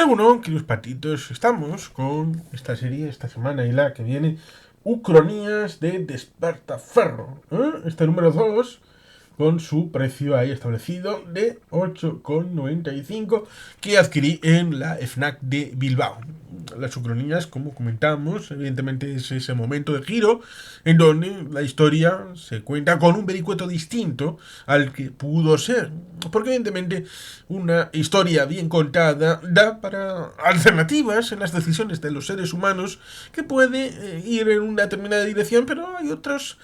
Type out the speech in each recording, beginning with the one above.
Bueno, queridos patitos, estamos con esta serie esta semana y la que viene, Ucronías de Despertaferro. Este número 2, con su precio ahí establecido de 8,95, que adquirí en la FNAC de Bilbao. Las Ucronías, como comentamos, evidentemente es ese momento de giro en donde la historia se cuenta con un vericueto distinto al que pudo ser. Porque evidentemente una historia bien contada da para alternativas en las decisiones de los seres humanos, que puede ir en una determinada dirección, pero hay otros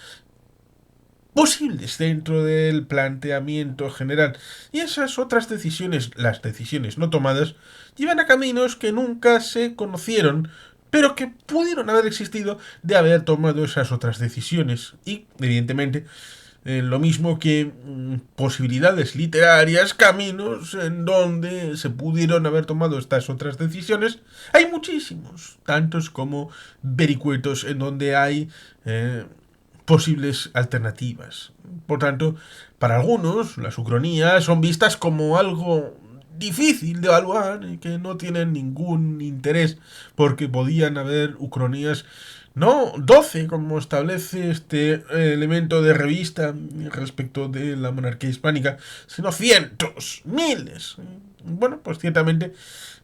posibles dentro del planteamiento general. Y esas otras decisiones, las decisiones no tomadas, llevan a caminos que nunca se conocieron, pero que pudieron haber existido de haber tomado esas otras decisiones. Y, evidentemente, lo mismo que posibilidades literarias, caminos en donde se pudieron haber tomado estas otras decisiones, hay muchísimos, tantos como vericuetos en donde hay posibles alternativas. Por tanto, para algunos, las ucronías son vistas como algo difícil de evaluar y que no tienen ningún interés, porque podían haber ucronías no 12, como establece este elemento de revista respecto de la monarquía hispánica, sino cientos, miles. Bueno, pues ciertamente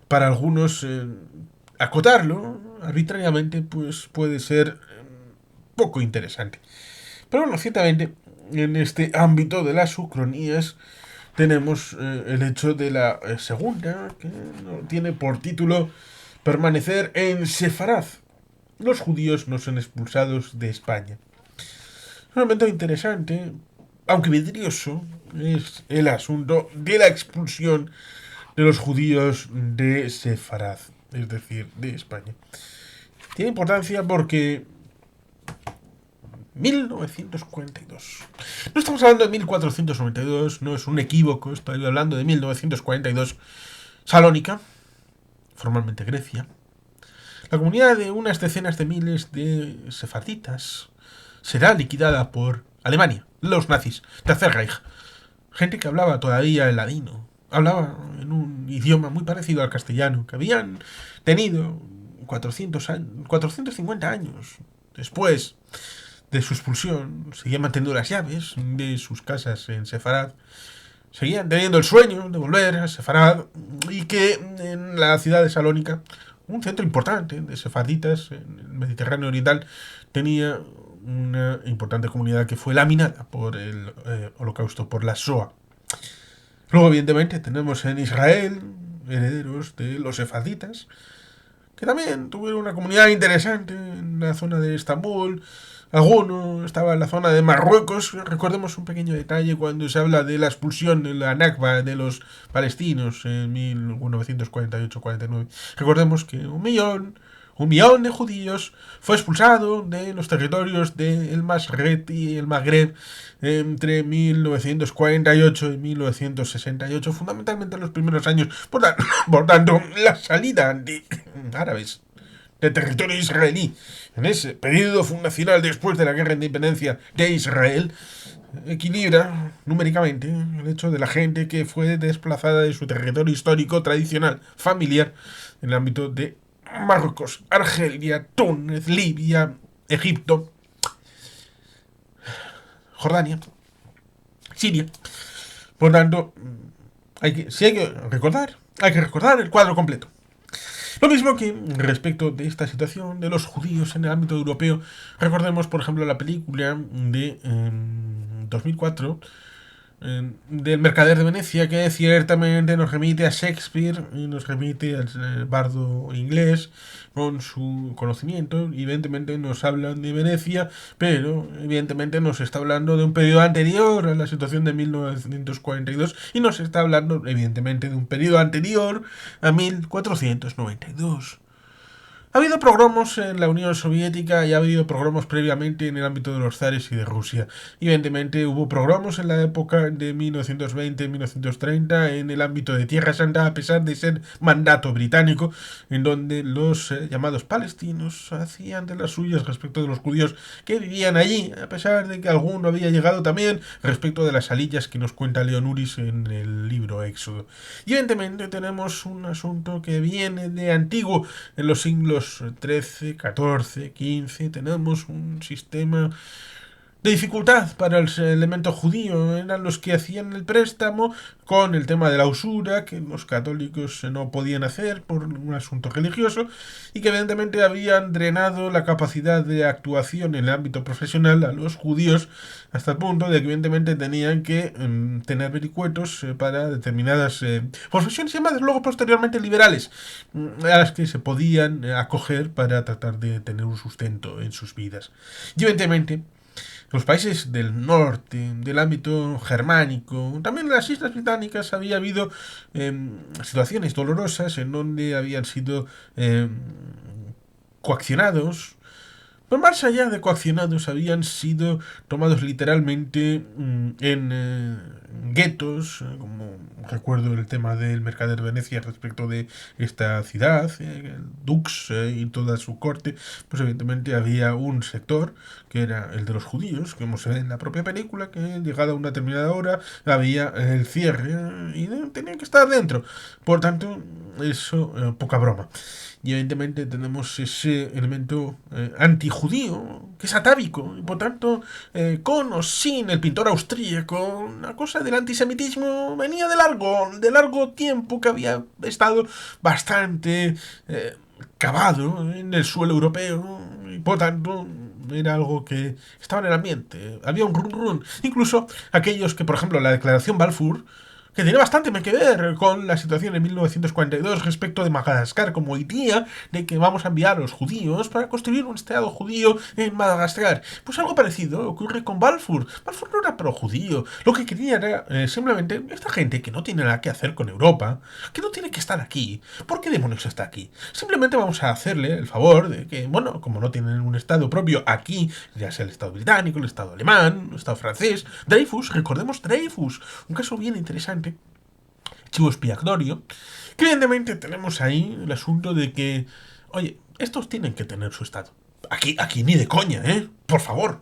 para algunos acotarlo arbitrariamente pues puede ser poco interesante. Pero bueno, ciertamente en este ámbito de las ucronías tenemos el hecho de la segunda, que tiene por título Permanecer en Sefaraz. Los judíos no son expulsados de España. Un elemento interesante, aunque vidrioso, es el asunto de la expulsión de los judíos de Sefaraz, es decir, de España. Tiene importancia porque 1942. No estamos hablando de 1492, no es un equívoco, estoy hablando de 1942. Salónica, formalmente Grecia. La comunidad de unas decenas de miles de sefarditas será liquidada por Alemania, los nazis, Tercer Reich. Gente que hablaba todavía el ladino, hablaba en un idioma muy parecido al castellano, que habían tenido 450 años después de su expulsión, seguían manteniendo las llaves de sus casas en Sefarad, seguían teniendo el sueño de volver a Sefarad, y que en la ciudad de Salónica, un centro importante de sefarditas en el Mediterráneo Oriental, tenía una importante comunidad que fue laminada por el Holocausto, por la Shoah. Luego, evidentemente, tenemos en Israel herederos de los sefarditas, que también tuvieron una comunidad interesante en la zona de Estambul. Alguno estaba en la zona de Marruecos. Recordemos un pequeño detalle cuando se habla de la expulsión de la Nakba de los palestinos en 1948-49. Recordemos que un millón de judíos fue expulsado de los territorios del Masret y el Magreb entre 1948 y 1968, fundamentalmente en los primeros años. Por tanto, la salida de árabes de territorio israelí en ese periodo fundacional después de la guerra de independencia de Israel equilibra numéricamente el hecho de la gente que fue desplazada de su territorio histórico tradicional familiar en el ámbito de Marruecos, Argelia, Túnez, Libia, Egipto, Jordania, Siria. Por tanto, si hay que recordar el cuadro completo. Lo mismo que respecto de esta situación de los judíos en el ámbito europeo, recordemos por ejemplo la película de 2004 del Mercader de Venecia, que ciertamente nos remite a Shakespeare y nos remite al bardo inglés con su conocimiento. Evidentemente nos hablan de Venecia, pero evidentemente nos está hablando de un periodo anterior a la situación de 1942 y nos está hablando evidentemente de un periodo anterior a 1492. Ha habido progromos en la Unión Soviética y ha habido progromos previamente en el ámbito de los zares y de Rusia. Y evidentemente hubo progromos en la época de 1920-1930 en el ámbito de Tierra Santa, a pesar de ser mandato británico, en donde los llamados palestinos hacían de las suyas respecto de los judíos que vivían allí, a pesar de que alguno había llegado también respecto de las alillas que nos cuenta Leon Uris en el libro Éxodo. Y evidentemente tenemos un asunto que viene de antiguo. En los siglos XIII, XIV, XV tenemos un sistema de dificultad para el elemento judío. Eran los que hacían el préstamo con el tema de la usura, que los católicos no podían hacer por un asunto religioso, y que evidentemente habían drenado la capacidad de actuación en el ámbito profesional a los judíos, hasta el punto de que evidentemente tenían que tener vericuetos para determinadas profesiones llamadas luego posteriormente liberales, a las que se podían acoger para tratar de tener un sustento en sus vidas. Y evidentemente los países del norte, del ámbito germánico, también en las Islas Británicas había habido situaciones dolorosas en donde habían sido coaccionados. Pero más allá de coaccionados, habían sido tomados literalmente en guetos, como recuerdo el tema del mercader de Venecia respecto de esta ciudad, el Dux y toda su corte. Pues evidentemente había un sector que era el de los judíos, como se ve en la propia película, que llegada a una determinada hora había el cierre y tenían que estar dentro. Por tanto, eso, poca broma. Y evidentemente tenemos ese elemento antijudío, que es atávico, y por tanto, con o sin el pintor austríaco, la cosa del antisemitismo venía de largo tiempo, que había estado bastante cavado en el suelo europeo, y por tanto era algo que estaba en el ambiente, había un run run. Incluso aquellos que, por ejemplo, la declaración Balfour, que tiene bastante que ver con la situación en 1942 respecto de Madagascar como idea de que vamos a enviar a los judíos para construir un estado judío en Madagascar. Pues algo parecido ocurre con Balfour. Balfour no era pro-judío. Lo que quería era simplemente esta gente que no tiene nada que hacer con Europa, que no tiene que estar aquí. ¿Por qué demonios está aquí? Simplemente vamos a hacerle el favor de que, bueno, como no tienen un estado propio aquí, ya sea el estado británico, el estado alemán, el estado francés, Dreyfus, recordemos Dreyfus, un caso bien interesante, chivo expiatorio, que evidentemente tenemos ahí el asunto de que, oye, estos tienen que tener su estado. Aquí ni de coña, por favor.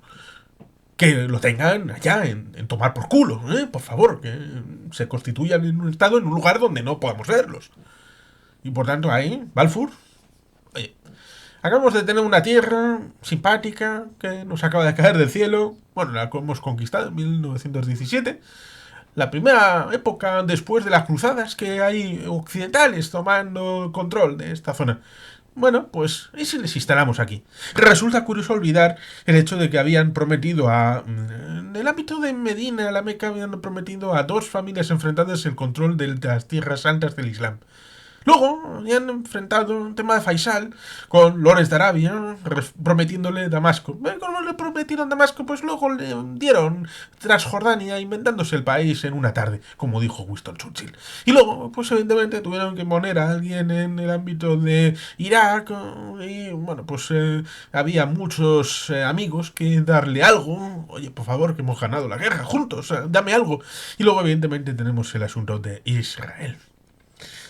Que lo tengan allá en tomar por culo, por favor, que se constituyan en un estado en un lugar donde no podamos verlos. Y por tanto ahí, Balfour, oye, acabamos de tener una tierra simpática que nos acaba de caer del cielo. Bueno, la hemos conquistado en 1917. La primera época después de las cruzadas que hay occidentales tomando control de esta zona. Bueno, pues, ¿y si les instalamos aquí? Resulta curioso olvidar el hecho de que habían prometido en el ámbito de Medina, la Meca, habían prometido a dos familias enfrentadas el control de las tierras santas del Islam. Luego habían enfrentado un tema de Faisal con Lores de Arabia, prometiéndole Damasco. Como le prometieron Damasco, pues luego le dieron Transjordania, inventándose el país en una tarde, como dijo Winston Churchill. Y luego, pues evidentemente tuvieron que poner a alguien en el ámbito de Irak, y bueno, pues había muchos amigos que darle algo. Oye, por favor, que hemos ganado la guerra juntos, dame algo. Y luego, evidentemente, tenemos el asunto de Israel.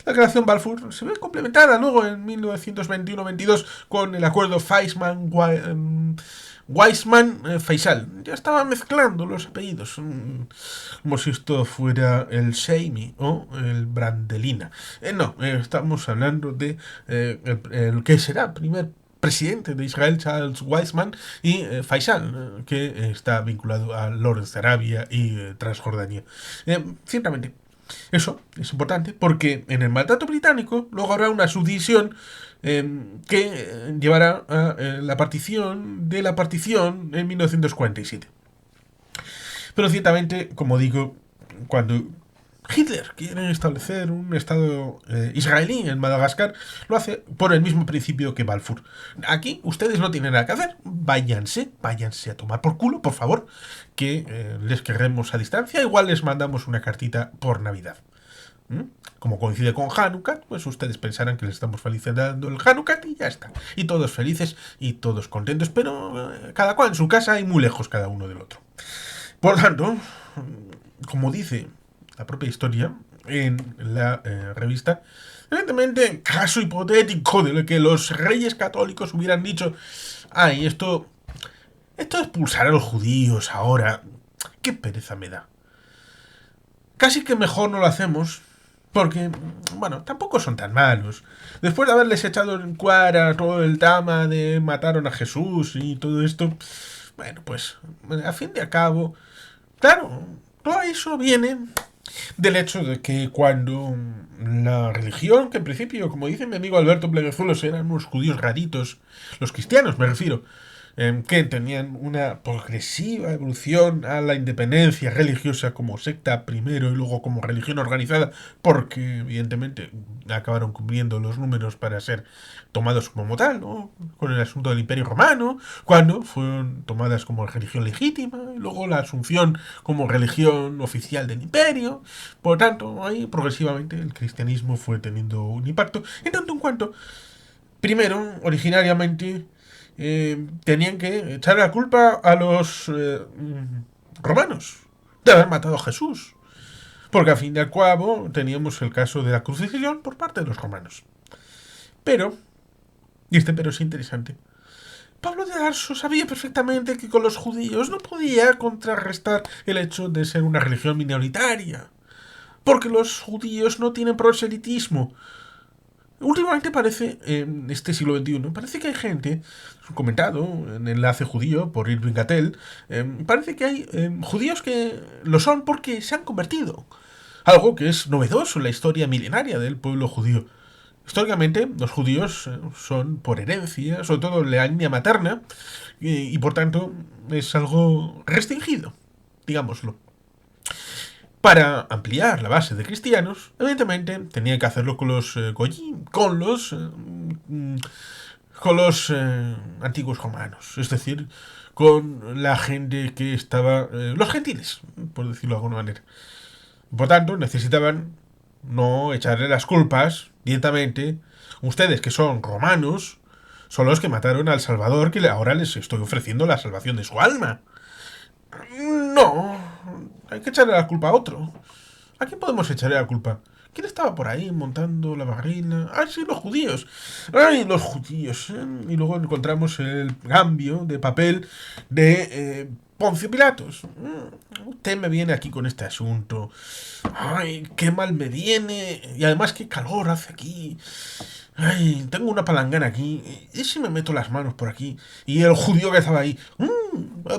La declaración Balfour se ve complementada luego en 1921-22 con el acuerdo Weizmann-Faisal. Ya estaban mezclando los apellidos, como si esto fuera el Sheimi o el Brandelina. No, estamos hablando de el que será el primer presidente de Israel, Charles Weizmann, y Faisal, que está vinculado a Lawrence de Arabia y Transjordania. Ciertamente, eso es importante porque en el mandato británico luego habrá una subdivisión que llevará a la partición de la partición en 1947. Pero ciertamente, como digo, cuando Hitler quiere establecer un estado israelí en Madagascar, lo hace por el mismo principio que Balfour. Aquí ustedes no tienen nada que hacer, váyanse a tomar por culo, por favor, que les querremos a distancia, igual les mandamos una cartita por Navidad. como coincide con Hanukkah, pues ustedes pensarán que les estamos felicitando el Hanukkah y ya está. Y todos felices y todos contentos, pero cada cual en su casa y muy lejos cada uno del otro. Por tanto, como dice la propia historia en la revista, evidentemente, caso hipotético de lo que los reyes católicos hubieran dicho, ay, esto de expulsar a los judíos ahora, qué pereza me da. Casi que mejor no lo hacemos, porque, bueno, tampoco son tan malos. Después de haberles echado en cara todo el drama de mataron a Jesús y todo esto, bueno, pues, a fin de cabo, claro, todo eso viene del hecho de que cuando la religión, que en principio, como dice mi amigo Alberto Pleguezuelos, eran unos judíos raritos, los cristianos me refiero, que tenían una progresiva evolución a la independencia religiosa como secta primero y luego como religión organizada, porque evidentemente acabaron cumpliendo los números para ser tomados como tal, ¿no? Con el asunto del Imperio Romano, cuando fueron tomadas como religión legítima, y luego la asunción como religión oficial del imperio. Por tanto, ahí progresivamente el cristianismo fue teniendo un impacto, en tanto en cuanto, primero, originariamente, tenían que echar la culpa a los romanos de haber matado a Jesús. Porque al fin y al cabo teníamos el caso de la crucifixión por parte de los romanos. Pero, y este pero es interesante, Pablo de Tarso sabía perfectamente que con los judíos no podía contrarrestar el hecho de ser una religión minoritaria. Porque los judíos no tienen proselitismo. Últimamente parece, en este siglo XXI, parece que hay gente, comentado en Enlace Judío por Irving Gattell, parece que hay judíos que lo son porque se han convertido. Algo que es novedoso en la historia milenaria del pueblo judío. Históricamente, los judíos son por herencia, sobre todo la línea materna, y por tanto es algo restringido, digámoslo. Para ampliar la base de cristianos, evidentemente tenía que hacerlo con los goyim, con los antiguos romanos, es decir, con la gente que estaba, los gentiles, por decirlo de alguna manera. Por tanto, necesitaban no echarle las culpas directamente. Ustedes, que son romanos, son los que mataron al Salvador, que ahora les estoy ofreciendo la salvación de su alma. No, hay que echarle la culpa a otro. ¿A quién podemos echarle la culpa? ¿Quién estaba por ahí montando la barrila? Ah, sí, los judíos. ¡Ay, los judíos! Y luego encontramos el cambio de papel de Poncio Pilatos. Usted me viene aquí con este asunto. ¡Ay, qué mal me viene! Y además, qué calor hace aquí. Ay, tengo una palangana aquí. ¿Y si me meto las manos por aquí? Y el judío que estaba ahí.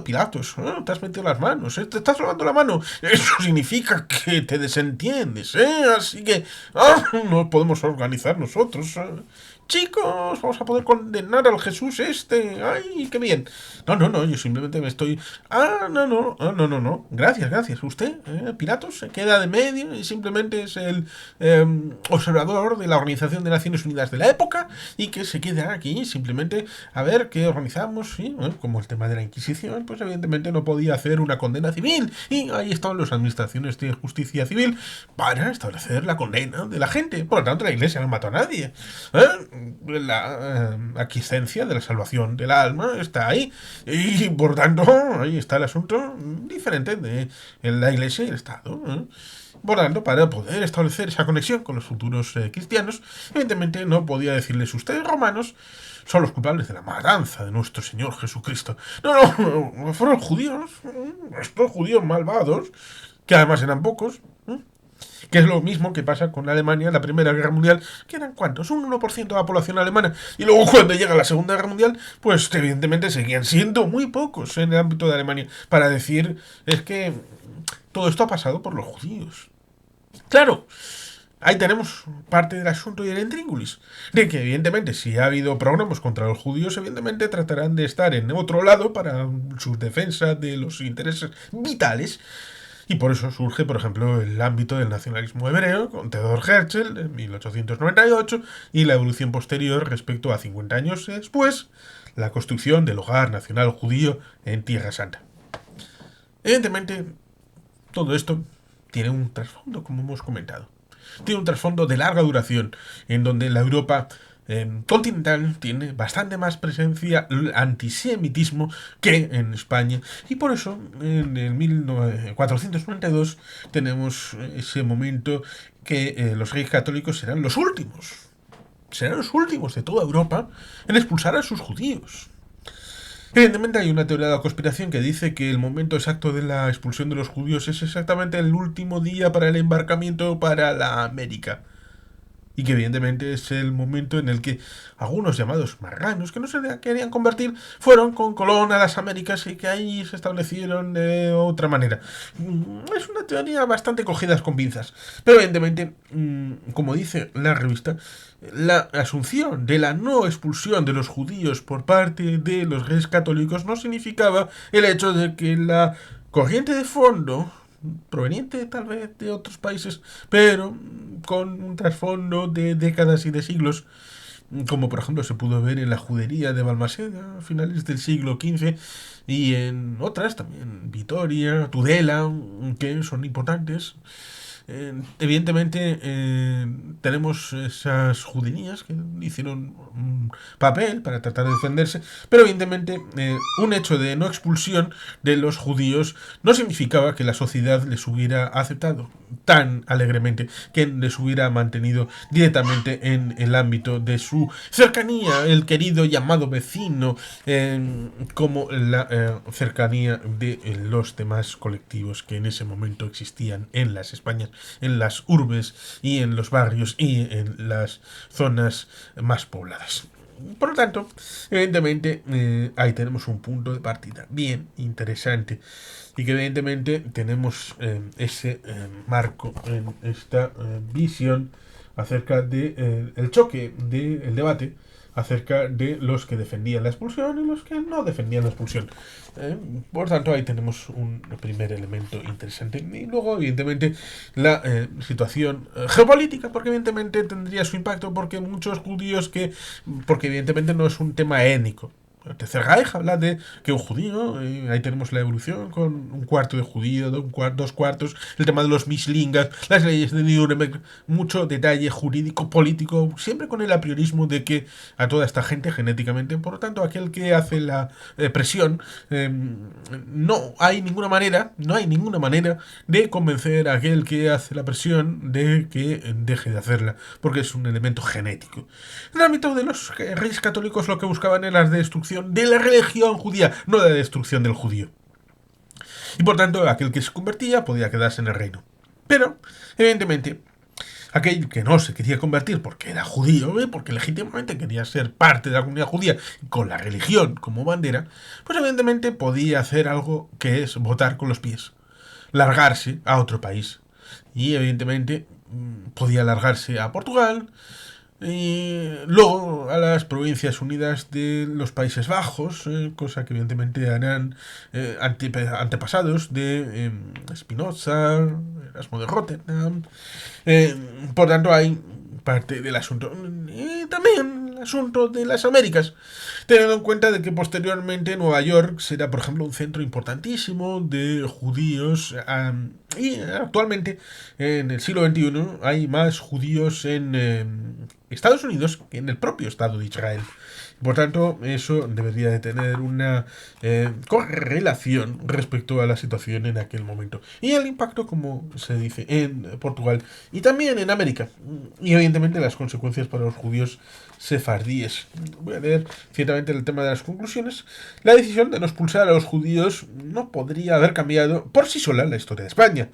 Pilatos, te has metido las manos, te estás lavando la mano. Eso significa que te desentiendes, Así que no podemos organizar nosotros. Chicos, vamos a poder condenar al Jesús este. ¡Ay, qué bien! No, yo simplemente me estoy... no. Gracias. Usted, Pilatos, se queda de medio y simplemente es el observador de la Organización de Naciones Unidas de la época y que se queda aquí simplemente a ver qué organizamos, ¿sí? Como el tema de la Inquisición, pues evidentemente no podía hacer una condena civil y ahí estaban las administraciones de justicia civil para establecer la condena de la gente. Por lo tanto, la Iglesia no mató a nadie. La aquiescencia de la salvación del alma está ahí y por tanto ahí está el asunto diferente de la Iglesia y el Estado. Por tanto, para poder establecer esa conexión con los futuros cristianos, evidentemente no podía decirles ustedes romanos son los culpables de la matanza de nuestro Señor Jesucristo. No, fueron judíos, estos judíos malvados, que además eran pocos, que es lo mismo que pasa con Alemania en la Primera Guerra Mundial, que eran ¿cuántos? Un 1% de la población alemana. Y luego cuando llega la Segunda Guerra Mundial, pues evidentemente seguían siendo muy pocos en el ámbito de Alemania. Para decir, es que todo esto ha pasado por los judíos. Claro, ahí tenemos parte del asunto y el intríngulis. De que, evidentemente, si ha habido programas contra los judíos, evidentemente tratarán de estar en otro lado para su defensa de los intereses vitales. Y por eso surge, por ejemplo, el ámbito del nacionalismo hebreo, con Theodor Herzl en 1898, y la evolución posterior respecto a 50 años después, la construcción del hogar nacional judío en Tierra Santa. Evidentemente, todo esto tiene un trasfondo, como hemos comentado. tiene un trasfondo de larga duración, en donde la Europa continental tiene bastante más presencia antisemitismo que en España, y por eso en el 1492 tenemos ese momento que los reyes católicos serán los últimos de toda Europa en expulsar a sus judíos. Evidentemente hay una teoría de la conspiración que dice que el momento exacto de la expulsión de los judíos es exactamente el último día para el embarcamiento para la América. Y que evidentemente es el momento en el que algunos llamados marranos que no se querían convertir fueron con Colón a las Américas y que ahí se establecieron de otra manera. Es una teoría bastante cogida con pinzas. Pero evidentemente, como dice la revista, la asunción de la no expulsión de los judíos por parte de los reyes católicos no significaba el hecho de que la corriente de fondo proveniente tal vez de otros países, pero con un trasfondo de décadas y de siglos, como por ejemplo se pudo ver en la judería de Balmaseda a finales del siglo XV y en otras también, Vitoria, Tudela, que son importantes. Evidentemente tenemos esas juderías que hicieron un papel para tratar de defenderse, pero evidentemente un hecho de no expulsión de los judíos no significaba que la sociedad les hubiera aceptado tan alegremente, que les hubiera mantenido directamente en el ámbito de su cercanía, el querido llamado vecino, como la cercanía de los demás colectivos que en ese momento existían en las Españas, en las urbes y en los barrios y en las zonas más pobladas. Por lo tanto, evidentemente, ahí tenemos un punto de partida bien interesante y que evidentemente tenemos ese marco en esta visión acerca de el choque del debate acerca de los que defendían la expulsión y los que no defendían la expulsión. Por tanto, ahí tenemos un primer elemento interesante. Y luego, evidentemente, la situación geopolítica, porque evidentemente tendría su impacto, porque muchos judíos porque evidentemente no es un tema étnico. El Tercer Reich habla de que un judío, ahí tenemos la evolución con un cuarto de judío, dos cuartos, el tema de los mislingas, las leyes de Nuremberg, mucho detalle jurídico, político, siempre con el apriorismo de que a toda esta gente genéticamente, por lo tanto, aquel que hace la presión, no hay ninguna manera de convencer a aquel que hace la presión de que deje de hacerla, porque es un elemento genético. En el ámbito de los reyes católicos lo que buscaban era la destrucción de la religión judía, no la destrucción del judío. Y por tanto, aquel que se convertía podía quedarse en el reino. Pero, evidentemente, aquel que no se quería convertir porque era judío, porque legítimamente quería ser parte de la comunidad judía con la religión como bandera, pues evidentemente podía hacer algo que es votar con los pies, largarse a otro país. Y evidentemente podía largarse a Portugal, y luego a las Provincias Unidas de los Países Bajos, cosa que evidentemente harán antepasados de Spinoza, Erasmo de Rotterdam. Por tanto, hay parte del asunto. Y también el asunto de las Américas, teniendo en cuenta de que posteriormente Nueva York será, por ejemplo, un centro importantísimo de judíos. Y actualmente, en el siglo XXI, hay más judíos en Estados Unidos que en el propio Estado de Israel. Por tanto, eso debería de tener una correlación respecto a la situación en aquel momento. Y el impacto, como se dice, en Portugal y también en América. Y evidentemente las consecuencias para los judíos sefardíes. Voy a leer ciertamente el tema de las conclusiones. La decisión de no expulsar a los judíos no podría haber cambiado por sí sola la historia de España.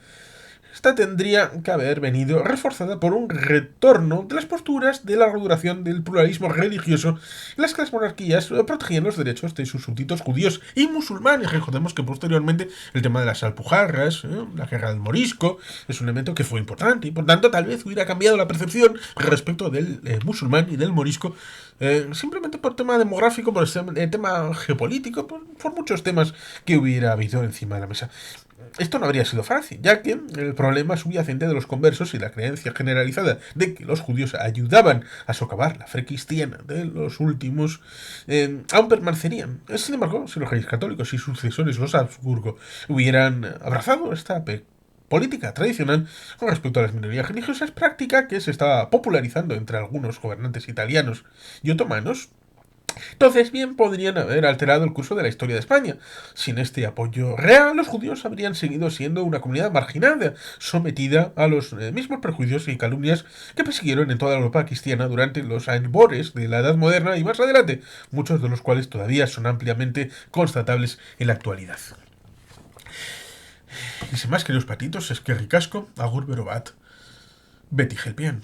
Esta tendría que haber venido reforzada por un retorno de las posturas de la duración del pluralismo religioso en las que las monarquías protegían los derechos de sus súbditos judíos y musulmanes. Recordemos que posteriormente el tema de las alpujarras, la guerra del morisco, es un elemento que fue importante y por tanto tal vez hubiera cambiado la percepción respecto del musulmán y del morisco, simplemente por tema demográfico, por el tema geopolítico, por muchos temas que hubiera habido encima de la mesa. Esto no habría sido fácil, ya que el problema subyacente de los conversos y la creencia generalizada de que los judíos ayudaban a socavar la fe cristiana de los últimos aún permanecerían. Sin embargo, si los reyes católicos y sucesores los Habsburgo hubieran abrazado esta política tradicional con respecto a las minorías religiosas, práctica que se estaba popularizando entre algunos gobernantes italianos y otomanos. Entonces, bien podrían haber alterado el curso de la historia de España. Sin este apoyo real, los judíos habrían seguido siendo una comunidad marginada, sometida a los mismos prejuicios y calumnias que persiguieron en toda la Europa cristiana durante los albores de la Edad Moderna y más adelante, muchos de los cuales todavía son ampliamente constatables en la actualidad. Y sin más, queridos patitos, es que ricasco, agur berobat, Betty Gelpian.